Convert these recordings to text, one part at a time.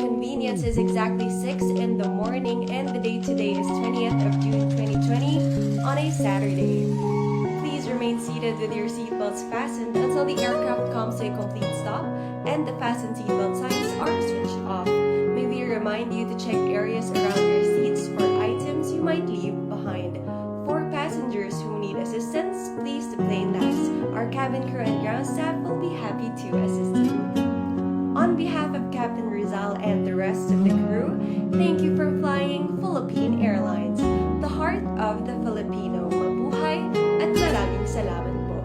convenience is exactly 6 in the morning and the date today is 20th of June 2020 on a Saturday. Please remain seated with your seatbelts fastened until the aircraft comes to a complete stop and the fasten seatbelt signs are switched off. May we remind you to check areas around your seats for items you might leave behind. For passengers who need assistance, please play last. Our cabin crew and ground staff will be happy to assist you. On behalf of Captain Rizal and the rest of the crew, thank you for flying Philippine Airlines, the heart of the Filipino. Mabuhay at maraming salamat po.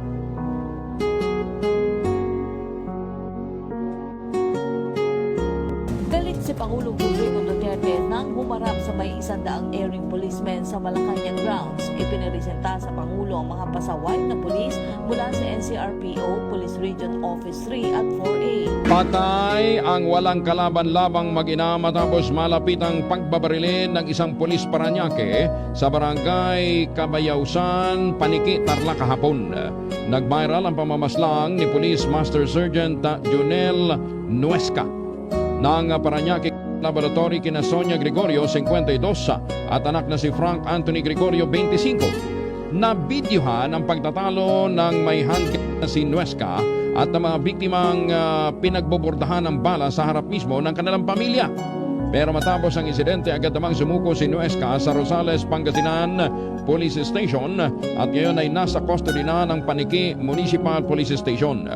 Galit si Pangulong Rodrigo Duterte nang humarap sa may 100 airing policemen sa Malacanang grounds. Ipiniresenta sa Pangulo ang mga pasaway na pulis mula sa NCRPO, Police Region Office 3 at 4A. Patay ang walang kalaban-labang mag-ina matapos malapit ang pagbabarilin ng isang pulis Parañaque sa barangay Kabayausan, Paniki, Tarlac kahapon. Nag-viral ang pamamaslang ni Police Master Sergeant Junel Nuesca ng Parañaque Laboratory kina Sonia Gregorio, 52, at anak na si Frank Anthony Gregorio, 25. Nabidyohan ang pagtatalo ng may handgun na si Nuesca at ang mga biktimang pinagbobordahan ng bala sa harap mismo ng kanilang pamilya. Pero matapos ang insidente, agad namang sumuko si Nuesca sa Rosales, Pangasinan Police Station at ngayon ay nasa custody na ng Paniki Municipal Police Station.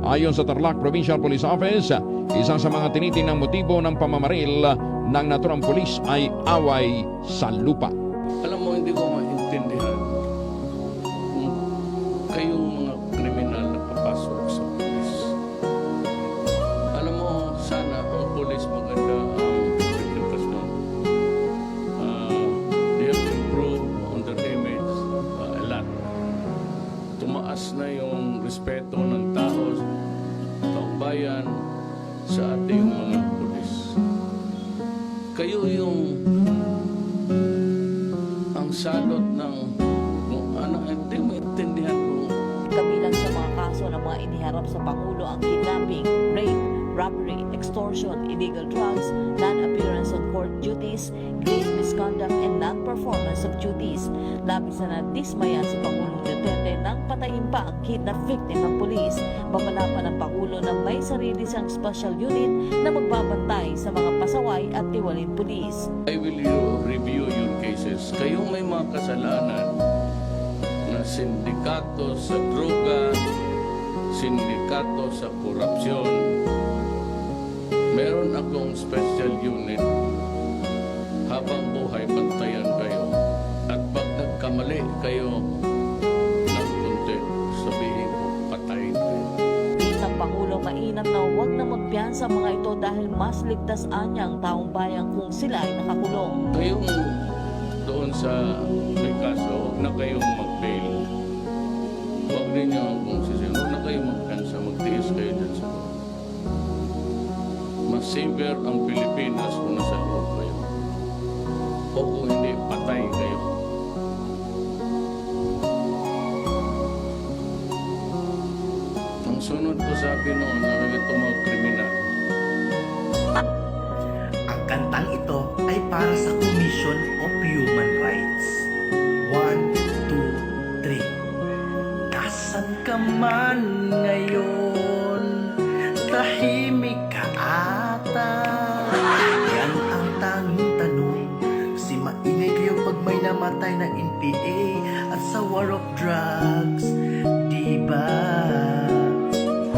Ayon sa Tarlac Provincial Police Office, isa sa mga tinitinang motibo ng pamamaril ng naturang pulis ay away sa lupa. Alam mo, hindi ko maintindihan kung kayong mga kriminal na papasok sa pulis. Alam mo, sana ang pulis maganda ang reputasyon. They have improved on their image a lot. Tumaas na yung respeto ng taong bayan sa ating mga pulis. Kayo yung ang salot ng kung ano, hindi mo intindihan kung Kabilang sa mga kaso ng mga iniharap sa Pangulo ang kidnapping, rape, robbery, extortion, illegal drugs, non-appearance on court duties, grave misconduct, and non-performance of duties. Labis na nadismaya si Pangulong Duterte nang patayin pa ang kidnap victim ng pulis. Babala pa ng Pangulo na may sarili siyang special unit na magbabantay sa mga pasaway at tiwaling pulis. I will review your cases. Kayong may mga kasalanan na sindikato sa droga, sindikato sa korupsyon, meron akong special unit. Habang buhay, bantayan kayo. At pag nagkamali kayo ng kunti, sabihin ko, patayin kayo. Isang Pangulo mainam na huwag na magpiyansa ang mga ito dahil mas ligtas anya ang taong bayan kung sila ay nakakulong. Kayong doon sa may kaso, huwag na kayong mag-bail. Huwag ninyo kung sisihin, huwag na kayong magpiyansa, magtiis kayo dyan sa loob. Mas saver ang Pilipinas kung nasa loob kayo. O kung hindi, patay kayo. Ang sunod ko sabi noon, na ito mga kriminal. Ang kantang ito ay para sa Commission of Human Rights. 1, 2, 3. Nasaan ka man ngayon? Tahimik ka ata. Yan ang tanging tanong. Kasi maingay kayo pag may namatay na NPA at sa war of drugs.